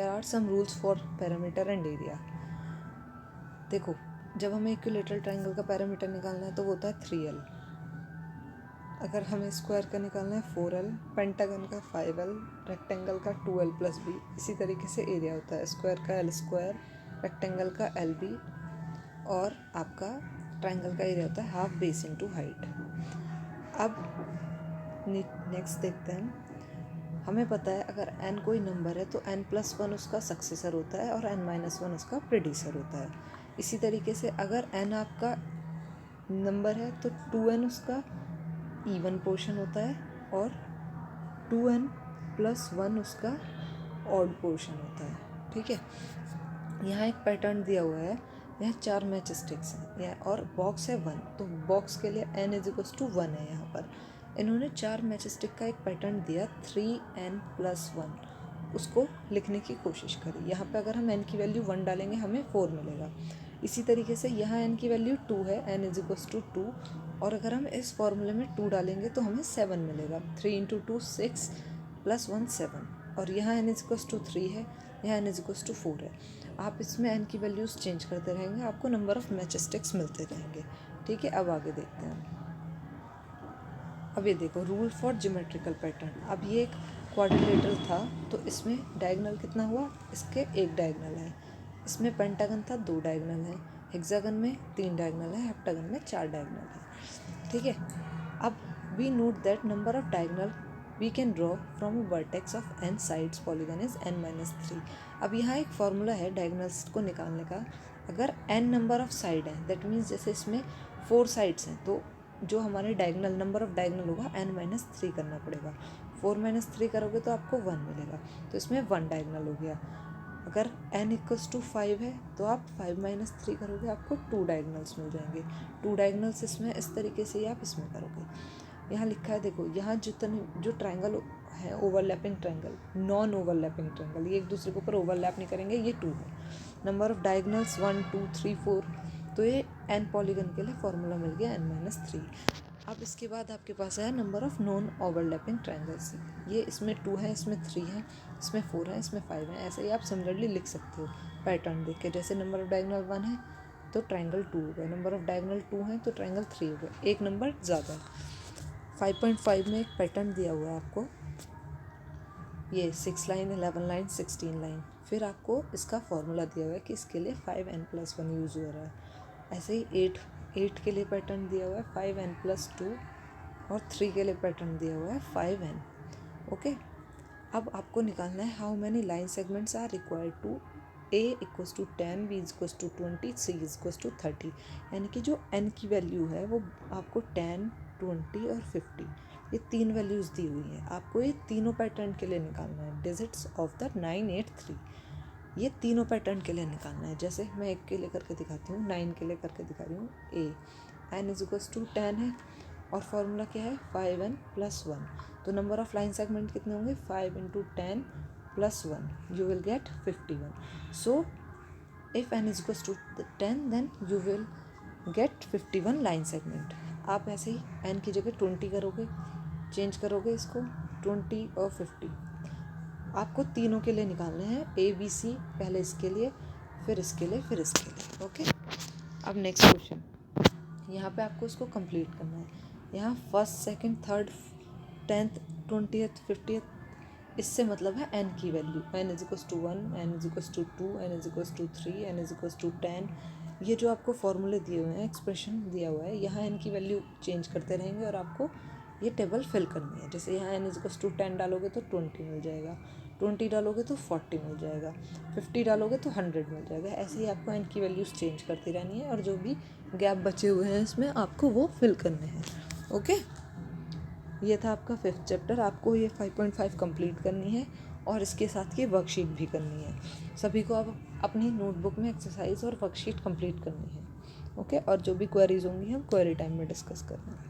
There are some rules for parameter and area. देखो, जब हमें इक्विलेटरल ट्रायंगल का पैरामीटर निकालना है तो वो होता है 3l। अगर हमें स्क्वायर का निकालना है 4l, पेंटागन का 5l, रेक्टेंगल का 2l प्लस b। इसी तरीके से एरिया होता है स्क्वायर का l स्क्वायर, रेक्टेंगल का lb, और आपका ट्रायंगल का एरिया होता है हाफ बेस इनटू हाइट। अब नेक्स्ट देखते हैं। हमें पता है अगर n कोई नंबर है तो n+1 उसका सक्सेसर होता है और n-1 उसका प्रेडिसर होता है। इसी तरीके से अगर n आपका नंबर है तो 2n उसका इवन पोर्शन होता है और 2n+1 उसका ऑड पोर्शन होता है। ठीक है, यहाँ एक पैटर्न दिया हुआ है, यहाँ 4 मैच स्टिक्स हैं और बॉक्स है 1, तो बॉक्स के लिए n=1 है। यहाँ पर इन्होंने 4 मैच स्टिक का एक पैटर्न दिया 3n+1, उसको लिखने की कोशिश करी। यहाँ पे अगर हम n की वैल्यू 1 डालेंगे हमें 4 मिलेगा। इसी तरीके से यहाँ n की वैल्यू 2 है, n=2, और अगर हम इस फॉर्मूले में 2 डालेंगे तो हमें 7 मिलेगा। 3 × 2 6 + 1 7, और यहाँ n=3 है, यहाँ n=4 है। आप इसमें n की वैल्यूज़ चेंज करते रहेंगे, आपको नंबर ऑफ़ मैच स्टिक्स मिलते रहेंगे। ठीक है, अब आगे देखते हैं। अब ये देखो, रूल फॉर ज्योमेट्रिकल पैटर्न। अब ये एक क्वाड्रिलेटरल था तो इसमें डायगोनल कितना हुआ, इसके 1 डायगोनल है। इसमें पेंटागन था 2 डायगोनल है, हेक्सागन में 3 डायगोनल है, हेप्टागन में 4 डायगोनल है। ठीक है, अब we note that number of diagonal we can draw from a vertex of n sides polygon is n-3। अब यहाँ एक फॉर्मूला है डायगोनल्स को निकालने का। अगर n नंबर ऑफ साइड है, दैट मीन्स जैसे इसमें 4 साइड्स हैं तो जो हमारे डायगोनल नंबर ऑफ डायगोनल होगा n-3 करना पड़ेगा। 4 - 3 करोगे तो आपको 1 मिलेगा, तो इसमें 1 डायगोनल हो गया। अगर n=5 है तो आप 5 - 3 करोगे, आपको 2 डायगोनल्स मिल जाएंगे। 2 डायगोनल्स इसमें इस तरीके से ही आप इसमें करोगे। यहाँ लिखा है, देखो यहाँ जितने जो ट्रायंगल है overlapping triangle, non overlapping triangle, ये एक दूसरे के ऊपर ओवरलैप नहीं करेंगे, ये 2 है। नंबर ऑफ डायगोनल्स 1 2 3 4, तो ये n पॉलीगन के लिए फॉर्मूला मिल गया n-3। अब इसके बाद आपके पास है number of non overlapping triangles. ये इसमें 2 है, इसमें 3 है, इसमें 4 है, इसमें 5 है। ऐसे ही आप सिमिलरली लिख सकते हो पैटर्न देख के। जैसे नंबर ऑफ डायगोनल 1 है तो ट्रायंगल 2 हो गया, नंबर ऑफ डायगोनल 2 है तो ट्रायंगल 3 हो गया, एक नंबर ज़्यादा है। 5.5 में एक पैटर्न दिया हुआ है आपको, ये 6 लाइन 11 लाइन 16 लाइन। फिर आपको इसका फॉर्मूला दिया हुआ है कि इसके लिए 5n+1 यूज़ हो रहा है। ऐसे ही 8 के लिए पैटर्न दिया हुआ है 5n+2, और 3 के लिए पैटर्न दिया हुआ है 5n। ओके, अब आपको निकालना है how many line segments are required to a = 10, b = 20, c = 30। यानी कि जो n की वैल्यू है वो आपको 10, 20 और 50, ये 3 वैल्यूज़ दी हुई हैं। आपको ये तीनों पैटर्न के लिए निकालना है, डिजिट्स ऑफ द 983, ये तीनों पैटर्न के लिए निकालना है। जैसे मैं एक के लिए करके दिखाती हूँ, 9 के लिए करके दिखा रही हूँ। n = 10 है और फॉर्मूला क्या है 5n+1, तो नंबर ऑफ लाइन सेगमेंट कितने होंगे 5 × 10 + 1, you will get 51। So if n = 10 then you will get 51 line segment. आप ऐसे ही n की जगह 20 करोगे, चेंज करोगे इसको 20 और 50। आपको तीनों के लिए निकालने हैं a b c, पहले इसके लिए, फिर इसके लिए, फिर इसके लिए। ओके, अब नेक्स्ट क्वेश्चन, यहाँ पे आपको इसको कंप्लीट करना है। यहाँ first, second, third, 10th, 20th, 50th, इससे मतलब है n की value, n = 1, n = 2, n = 3, n = 10। ये जो आपको फॉर्मूले दिए हुए हैं, एक्सप्रेशन दिया हुआ है, यहाँ n की वैल्यू चेंज करते रहेंगे और आपको ये टेबल फिल करनी है। जैसे यहाँ n = 10 डालोगे तो 20 मिल जाएगा, 20 डालोगे तो 40 मिल जाएगा, 50 डालोगे तो 100 मिल जाएगा। ऐसे ही आपको n की वैल्यूज़ चेंज करती रहनी है और जो भी गैप बचे हुए हैं इसमें आपको वो फिल करने हैं। ओके, ये था आपका 5th चैप्टर। आपको ये 5.5 कंप्लीट करनी है और इसके साथ की वर्कशीट भी करनी है। सभी को आप अपनी नोटबुक में एक्सरसाइज और वर्कशीट कंप्लीट करनी है। ओके, और जो भी क्वेरीज होंगी हम क्वेरी टाइम में डिस्कस करेंगे।